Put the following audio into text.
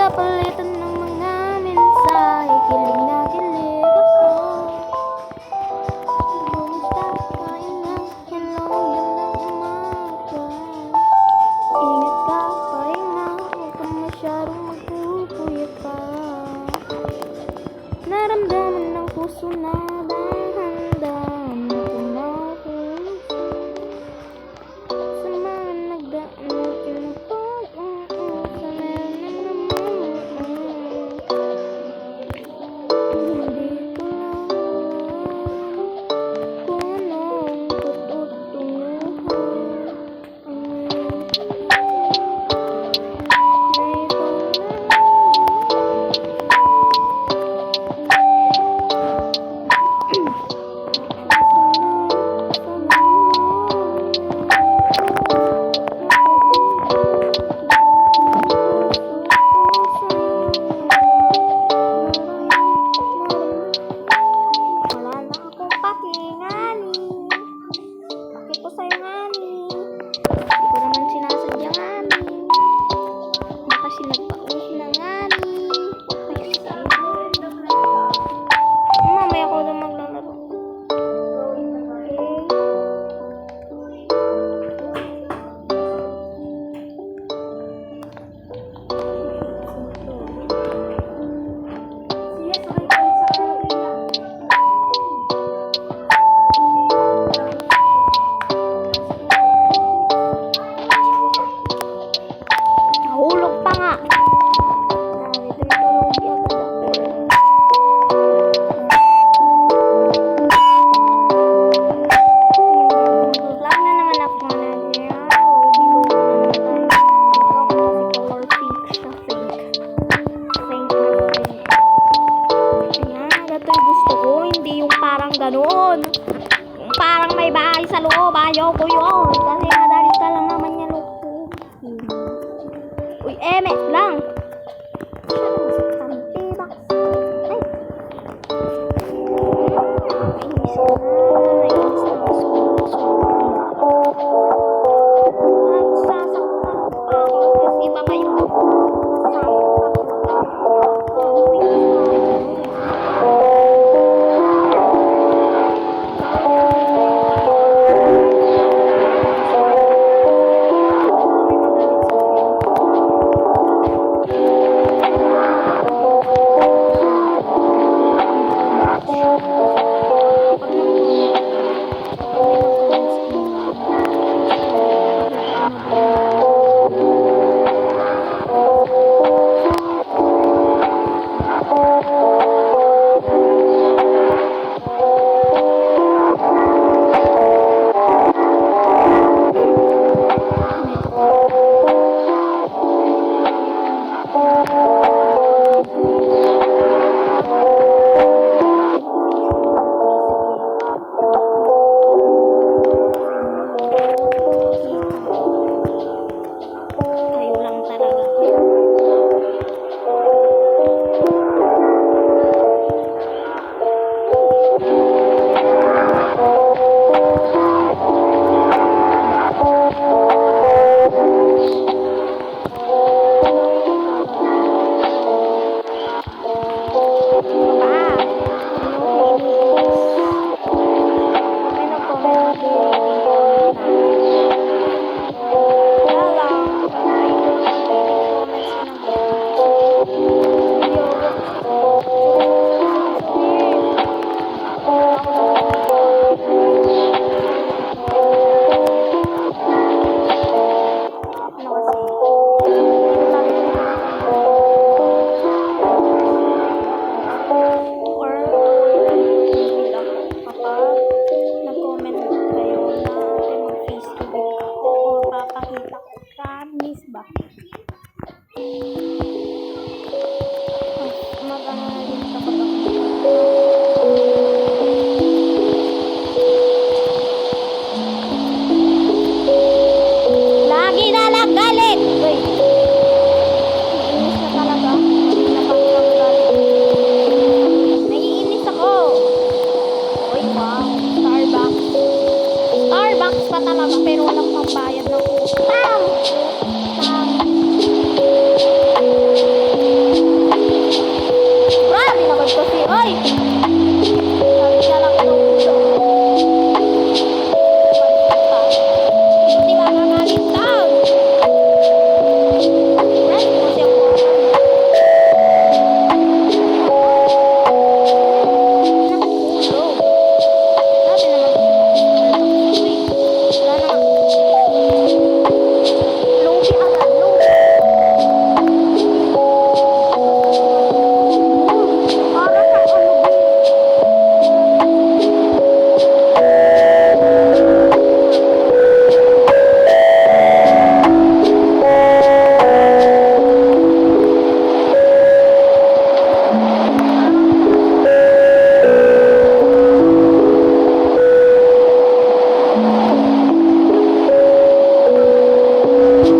Palitan ng mga mensahe, kilig na kilig ako. Bumista kain ng hello ng umaga. Ingat ka, pahinga, huwag ka masyadong magpupuyat pa. Naramdaman ng puso na dahan-dahan na kumakulong sa mga nagdaan na pinapag-uusan sa meron ng naman. Hindi ko lang alam kung anong tututuluhan ang iyong wala na akong pakingani. Bakit ko sa'yo ngani? Hindi ko naman sinasadya ngani. Baka sinagpa-uwi na ngani. Ay, mamaya ko na maglalaro. Nahulog pa nga. Dito natulog agad ako. Mag-vlog na naman ako na niya. Color pink siya. Pink na pink. Ayan, gato yung gusto ko. Hindi yung parang ganon. Yung parang may bahay sa loob. Ayaw ko yun. Kasi madali ka lang naman niya loko. Uy, eme lang. Siya lang sa tibak. Ay. Nainis na. Nainis na. Nagsasaktan pa ako. Kasi iba pa yung kayo lang talaga. Promise ba?